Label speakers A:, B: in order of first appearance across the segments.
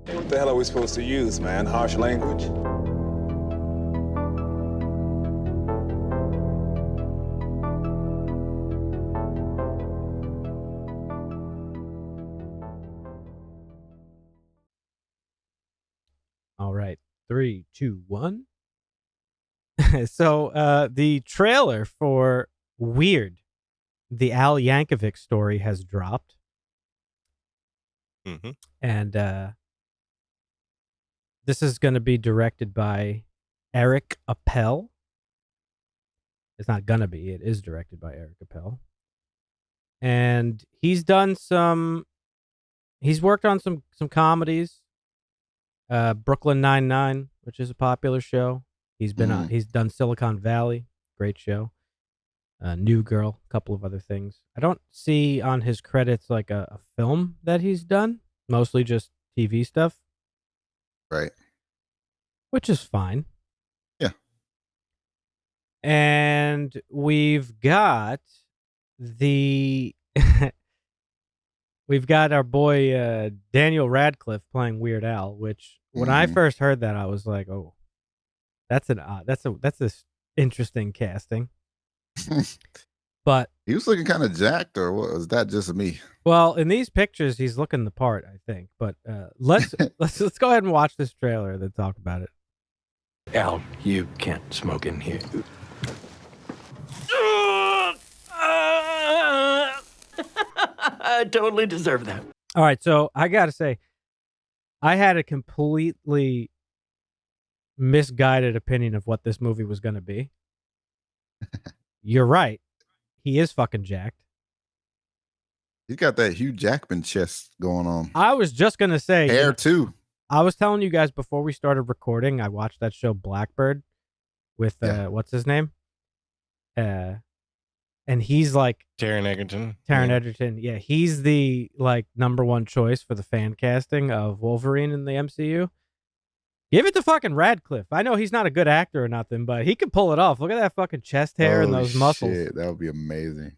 A: What the hell are we supposed to use, man? Harsh language?
B: All right. 3, 2, 1. So the trailer for Weird, the Al Yankovic story, has dropped.
C: Mm-hmm.
B: And this is going to be directed by Eric Appel. It's not going to be. It is directed by Eric Appel. And he's done he's worked on some comedies. Brooklyn Nine-Nine, which is a popular show. He's been on. He's done Silicon Valley, great show. New Girl, a couple of other things. I don't see on his credits like a film that he's done. Mostly just TV stuff.
D: Right.
B: Which is fine.
D: Yeah.
B: And we've got we've got our boy Daniel Radcliffe playing Weird Al, which when I first heard that, I was like, "Oh, that's this interesting casting." But
D: he was looking kind of jacked, or what, was that just me?
B: Well, in these pictures, he's looking the part, I think. But let's go ahead and watch this trailer and then talk about it.
E: Al, you can't smoke in here. I totally deserve that.
B: All right, so I gotta say, I had a completely misguided opinion of what this movie was going to be. You're right. He is fucking jacked.
D: He's got that Hugh Jackman chest going on.
B: I was just going to say.
D: Hair, too.
B: I was telling you guys before we started recording, I watched that show Blackbird with, what's his name? And he's like...
C: Taron Egerton.
B: Egerton. Yeah, he's the like #1 choice for the fan casting of Wolverine in the MCU. Give it to fucking Radcliffe. I know he's not a good actor or nothing, but he can pull it off. Look at that fucking chest hair and those muscles.
D: Shit, that would be amazing.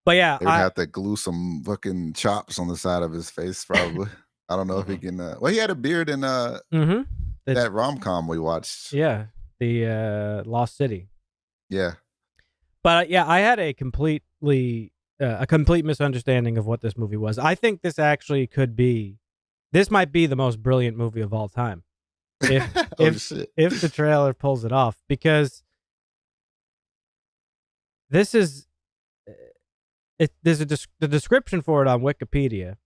B: But yeah,
D: they would have to glue some fucking chops on the side of his face, probably. I don't know if he can. Well, he had a beard in that rom-com we watched.
B: Yeah, the Lost City.
D: Yeah.
B: But yeah, I had a complete misunderstanding of what this movie was. I think this actually could be. This might be the most brilliant movie of all time, if the trailer pulls it off, because this is there's the description for it on Wikipedia.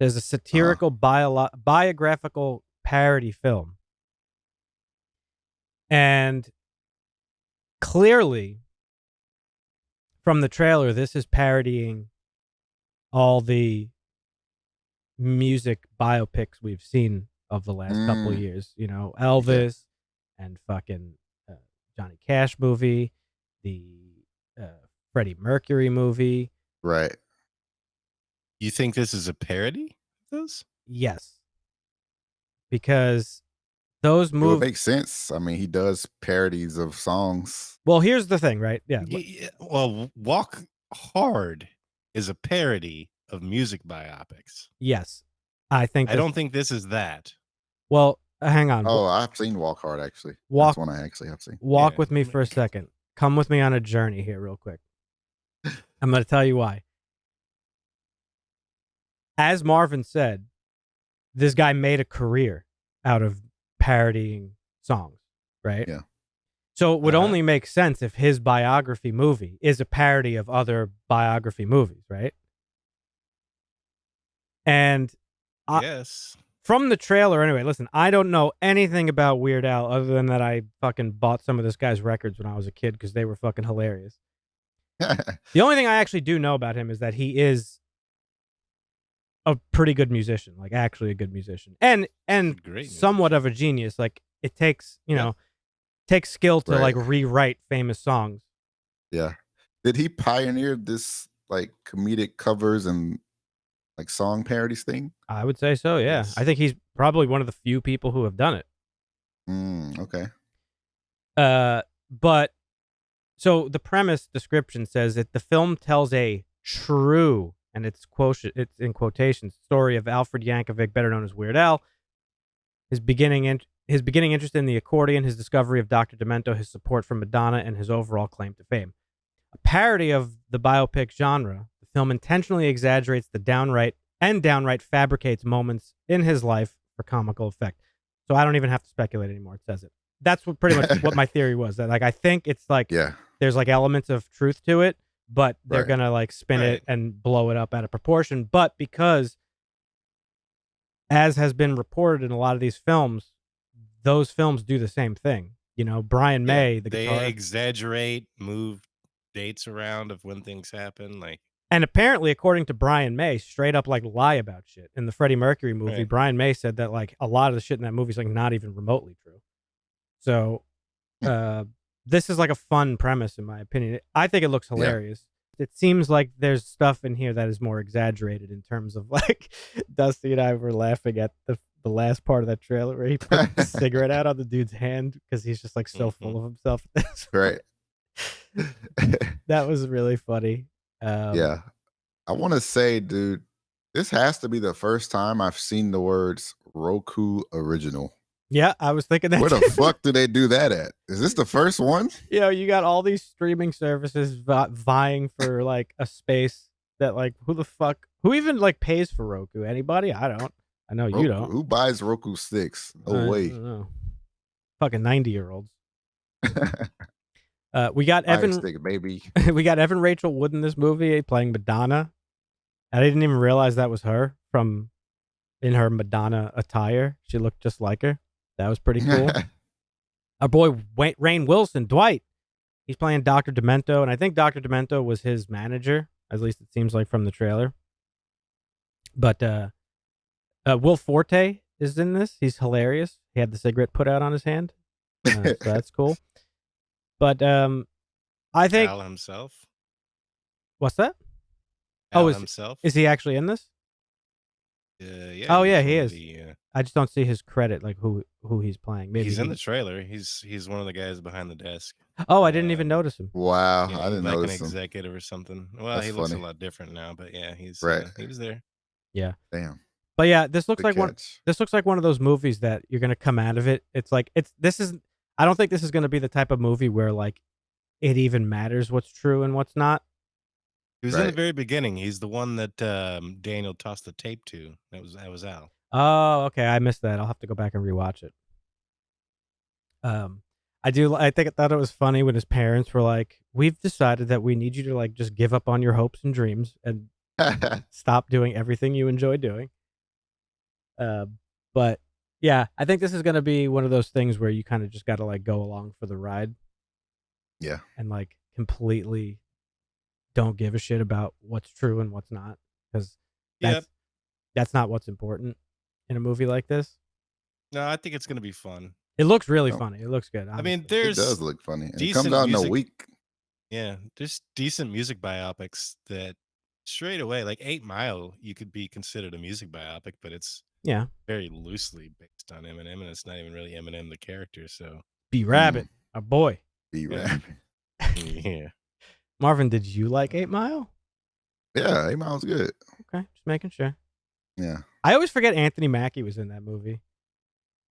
B: There's a satirical biographical parody film, and clearly from the trailer, this is parodying all the music biopics we've seen of the last couple of years. You know, Elvis and fucking Johnny Cash movie, the Freddie Mercury movie.
D: Right.
C: You think this is a parody of those?
B: Yes. Because those movies...
D: It would make sense. I mean, he does parodies of songs.
B: Well, here's the thing, right? Yeah.
C: Well, Walk Hard is a parody of music biopics.
B: Yes. I
C: don't think this is that.
B: Well, hang on.
D: Oh, I've seen Walk Hard, actually.
B: That's
D: one I actually have seen.
B: Walk with me for a second. Come with me on a journey here real quick. I'm going to tell you why. As Marvin said, this guy made a career out of parodying songs, right?
D: Yeah.
B: So it would only make sense if his biography movie is a parody of other biography movies, right? And
C: yes.
B: From the trailer, anyway, listen, I don't know anything about Weird Al other than that I fucking bought some of this guy's records when I was a kid because they were fucking hilarious. The only thing I actually do know about him is that he is a pretty good musician, like actually a good musician, and somewhat of a genius. Like it takes, takes skill to like rewrite famous songs.
D: Yeah. Did he pioneer this like comedic covers and like song parodies thing?
B: I would say so. Yeah. Yes. I think he's probably one of the few people who have done it.
D: Okay.
B: But so the premise description says that the film tells a true, and it's in quotations. Story of Alfred Yankovic, better known as Weird Al. His beginning interest in the accordion, his discovery of Dr. Demento, his support for Madonna, and his overall claim to fame. A parody of the biopic genre, the film intentionally exaggerates the downright fabricates moments in his life for comical effect. So I don't even have to speculate anymore. It says it. That's pretty much what my theory was. That I think it's there's elements of truth to it, but they're gonna spin it and blow it up out of proportion. But because, as has been reported in a lot of these films, those films do the same thing. Brian May,
C: they exaggerate, move dates around of when things happen,
B: and apparently, according to Brian May, straight up lie about shit. In the Freddie Mercury movie, Brian May said that a lot of the shit in that movie is not even remotely true. So, this is a fun premise, in my opinion. I think it looks hilarious. Yeah. It seems like there's stuff in here that is more exaggerated in terms of Dusty and I were laughing at the last part of that trailer where he put the cigarette out on the dude's hand because he's just so full of himself.
D: Right.
B: That was really funny.
D: Yeah. I want to say, dude, this has to be the first time I've seen the words Roku original.
B: Yeah, I was thinking that.
D: Where the fuck do they do that at? Is this the first one?
B: You got all these streaming services vying for a space that who even pays for Roku? Anybody? I don't. I know
D: Roku,
B: you don't.
D: Who buys Roku sticks? No way.
B: I don't know. Fucking 90-year-olds. We got Evan
D: stick, baby.
B: We got Evan Rachel Wood in this movie playing Madonna. I didn't even realize that was her in her Madonna attire. She looked just like her. That was pretty cool. Our boy Rainn Wilson, Dwight. He's playing Dr. Demento, and I think Dr. Demento was his manager. At least it seems like from the trailer. But Will Forte is in this. He's hilarious. He had the cigarette put out on his hand. So that's cool. But I think
C: Al himself.
B: What's that?
C: Al himself.
B: Is he actually in this?
C: Yeah.
B: Oh yeah, he is. I just don't see his credit, who he's playing. Maybe
C: he's in the trailer. He's one of the guys behind the desk.
B: Oh, I didn't even notice him.
D: Wow, I didn't notice
C: an executive or something. Well,
D: That's
C: he looks
D: funny.
C: a lot different now, but yeah, he's he was there.
B: Yeah.
D: Damn.
B: But yeah, this looks
D: Good
B: like
D: catch.
B: this looks like one of those movies that you're gonna come out of it. I don't think this is gonna be the type of movie where it even matters what's true and what's not.
C: He was in the very beginning. He's the one that Daniel tossed the tape to. That was Al.
B: Oh, okay. I missed that. I'll have to go back and rewatch it. I thought it was funny when his parents were like, "We've decided that we need you to just give up on your hopes and dreams and stop doing everything you enjoy doing." But yeah, I think this is gonna be one of those things where you kind of just got to go along for the ride.
D: Yeah.
B: And completely don't give a shit about what's true and what's not, because that's not what's important in a movie like this.
C: No, I think it's gonna be fun.
B: It looks really funny. It looks good. Honestly.
C: I mean,
D: It
C: there's
D: does look funny. And it
C: decent
D: comes out in a
C: music-
D: week.
C: Yeah, there's decent music biopics that straight away, 8 Mile, you could be considered a music biopic, but it's very loosely based on Eminem, and it's not even really Eminem the character. So
B: B Rabbit, our boy.
D: B Rabbit.
C: yeah.
B: Marvin, did you like 8 Mile?
D: Yeah, 8 Mile's good.
B: Okay, just making sure.
D: Yeah.
B: I always forget Anthony Mackie was in that movie,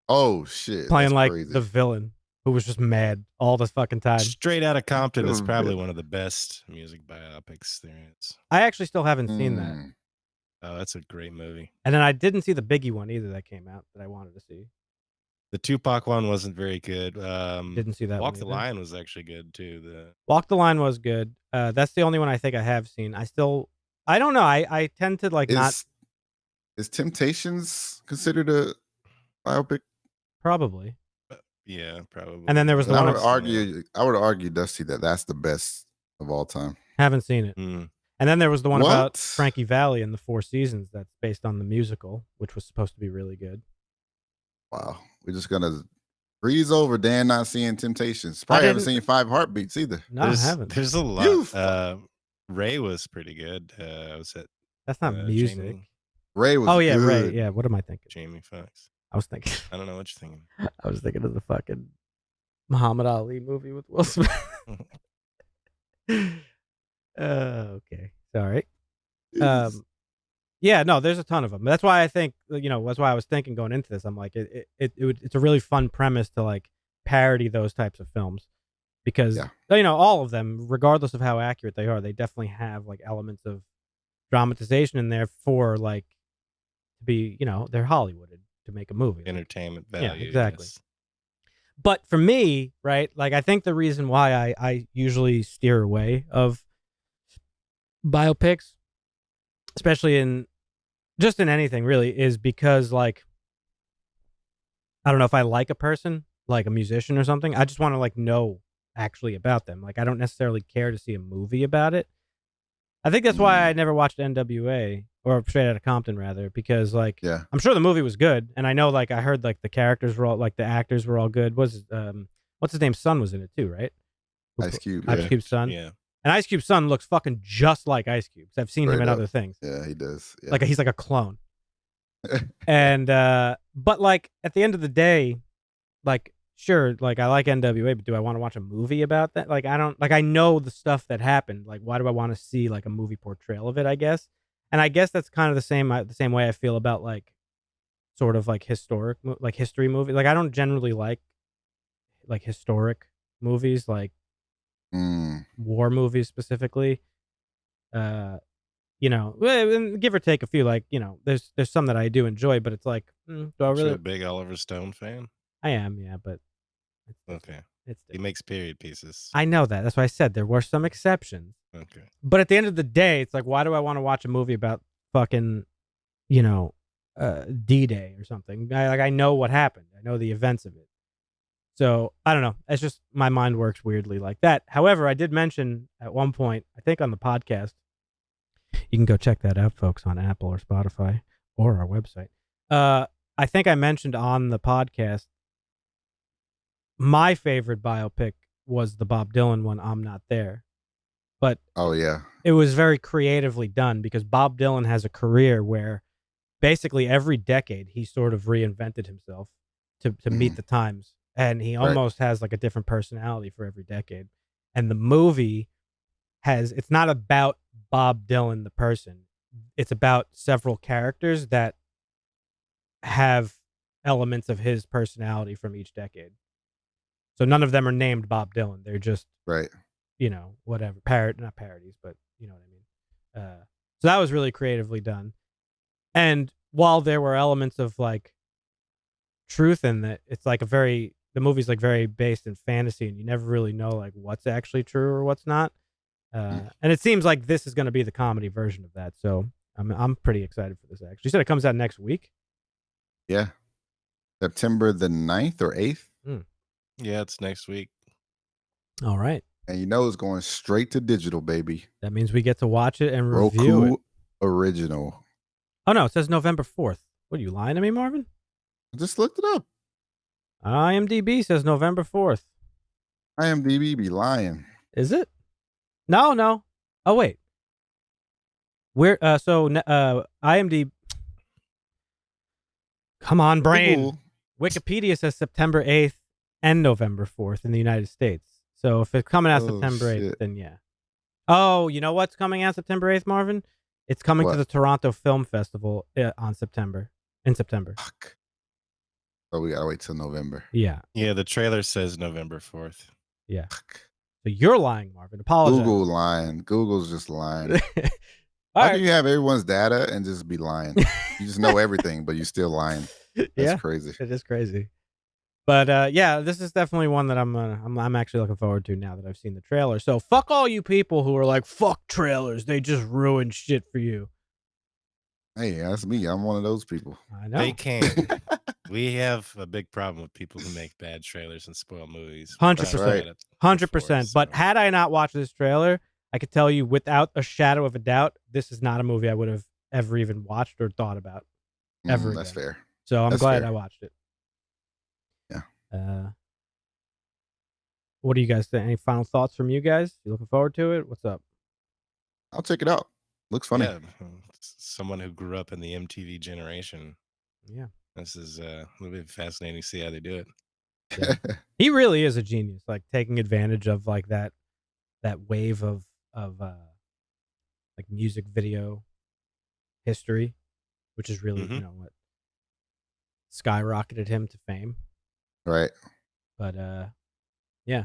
D: Oh shit.
B: playing
D: that's crazy.
B: the villain who was just mad all the fucking time.
C: Straight Outta Compton is
D: Oh,
C: probably
D: man.
C: one of the best music biopics there is.
B: I actually still haven't seen that.
D: Mm.
C: Oh, that's a great movie.
B: And then I didn't see the Biggie one either that came out that I wanted to see.
C: The Tupac one wasn't very good.
B: Didn't see that
C: Walk
B: one
C: the
B: either.
C: Line was actually good too.
B: Walk the Line was good. That's the only one I think I have seen. I don't know. I tend to not.
D: Is Temptations considered a biopic?
B: Probably.
C: Yeah, probably.
B: And then there was the
D: I
B: one
D: would argue, Dusty, that that's the best of all time.
B: haven't seen it.
C: Mm.
B: And then there was the one about
D: What?
B: Frankie Valli and the Four Seasons that's based on the musical, which was supposed to be really good.
D: Wow. We're just gonna breeze over Dan not seeing Temptations. Probably haven't seen 5 Heartbeats either.
B: No, I haven't.
C: There's a lot. Ray was pretty good. I was at
B: That's not music.
D: Ray was
B: Oh yeah,
D: good.
B: Ray. Yeah, what am I thinking?
C: Jamie Foxx.
B: I was thinking
C: I don't know what you're thinking.
B: I was thinking of the fucking Muhammad Ali movie with Will Smith. Okay. Sorry. Yeah, no, there's a ton of them. That's why I think, that's why I was thinking going into this. I'm like, it's a really fun premise to like parody those types of films because, all of them, regardless of how accurate they are, they definitely have like elements of dramatization in there for like to be, they're Hollywooded to make a movie.
C: Entertainment value.
B: Yeah, exactly.
C: Yes.
B: But for me, right, like I think the reason why I usually steer away of biopics, especially in anything really, is because like I don't know if I like a person, like a musician or something. I just want to like know actually about them. Like I don't necessarily care to see a movie about it. I think that's why I never watched NWA or Straight Outta Compton rather, because like I'm sure the movie was good, and I know like I heard like the characters were all like the actors were all good. What's his name's son was in it too, right?
D: Ice Cube.
B: Ice Cube's son.
C: Yeah.
B: And Ice Cube's son looks fucking just like Ice Cube. I've seen him in other things.
D: Yeah, he does. Yeah.
B: Like he's like a clone. And but like at the end of the day, like sure, like I like NWA, but do I want to watch a movie about that? Like I don't, like I know the stuff that happened. Like why do I want to see like a movie portrayal of it, I guess? And I guess that's kind of the same way I feel about like sort of like historic like history movies. Like I don't generally like historic movies, like war movies specifically. Give or take a few, like, there's some that I do enjoy, but it's like, do I really?
C: You're a big Oliver Stone fan?
B: I am, yeah, but
C: okay.
B: It's
C: he makes period pieces.
B: I know that. That's why I said there were some exceptions.
C: Okay.
B: But at the end of the day, it's like, why do I want to watch a movie about fucking, D-Day or something? I know what happened. I know the events of it. So I don't know. It's just my mind works weirdly like that. However, I did mention at one point, I think on the podcast, you can go check that out, folks, on Apple or Spotify or our website. I think I mentioned on the podcast my favorite biopic was the Bob Dylan one, I'm Not There. But it was very creatively done because Bob Dylan has a career where basically every decade he sort of reinvented himself to meet the times. And he almost has like a different personality for every decade. And the movie it's not about Bob Dylan, the person. It's about several characters that have elements of his personality from each decade. So none of them are named Bob Dylan. They're just, whatever. Not parodies, but you know what I mean? So that was really creatively done. And while there were elements of like truth in that, it's like the movie's like very based in fantasy and you never really know like what's actually true or what's not. And it seems like this is going to be the comedy version of that. So I'm pretty excited for this actually. You said it comes out next week?
D: Yeah. September the 9th or 8th.
C: Yeah, it's next week.
B: All right.
D: And it's going straight to digital, baby.
B: That means we get to watch it and review
D: Roku
B: it.
D: Original.
B: Oh, no. It says November 4th. What are you lying to me, Marvin?
D: I just looked it up.
B: IMDb says November 4th.
D: IMDb be lying.
B: Is it? No. Oh, wait. IMDb. Come on, brain.
D: Ooh.
B: Wikipedia says September 8th and November 4th in the United States. So if it's coming out September 8th, then yeah. Oh, you know what's coming out September 8th, Marvin? It's coming to the Toronto Film Festival in September.
D: Fuck. Oh, we gotta wait till November.
B: Yeah.
C: Yeah, the trailer says November 4th.
B: Yeah. So you're lying, Marvin. Apologize.
D: Google lying. Google's just lying.
B: How
D: can you have everyone's data and just be lying? You just know everything, but you're still lying. That's crazy.
B: It is crazy. But yeah, this is definitely one that I'm actually looking forward to now that I've seen the trailer. So fuck all you people who are like, fuck trailers. They just ruin shit for you.
D: Hey, that's me. I'm one of those people.
B: I know.
C: They can't. We have a big problem with people who make bad trailers and spoil movies.
B: 100%. 100%. But had I not watched this trailer, I could tell you without a shadow of a doubt, this is not a movie I would have ever even watched or thought about ever again.
D: That's fair.
B: So I'm glad I watched it.
D: Yeah.
B: What do you guys think? Any final thoughts from you guys? You looking forward to it? What's up?
D: I'll check it out. Looks funny.
C: Yeah, someone who grew up in the MTV generation.
B: Yeah.
C: This is it'll be fascinating to see how they do it.
B: Yeah. He really is a genius, like taking advantage of like that wave of like music video history, which is really, what skyrocketed him to fame.
D: Right.
B: But yeah,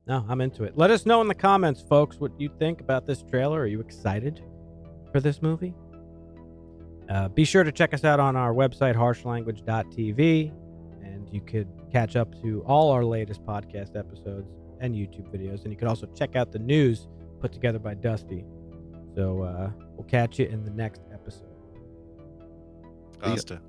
B: no, I'm into it. Let us know in the comments, folks, what you think about this trailer. Are you excited for this movie? Be sure to check us out on our website, harshlanguage.tv, and you could catch up to all our latest podcast episodes and YouTube videos. And you could also check out the news put together by Dusty. So we'll catch you in the next episode.
C: Costa.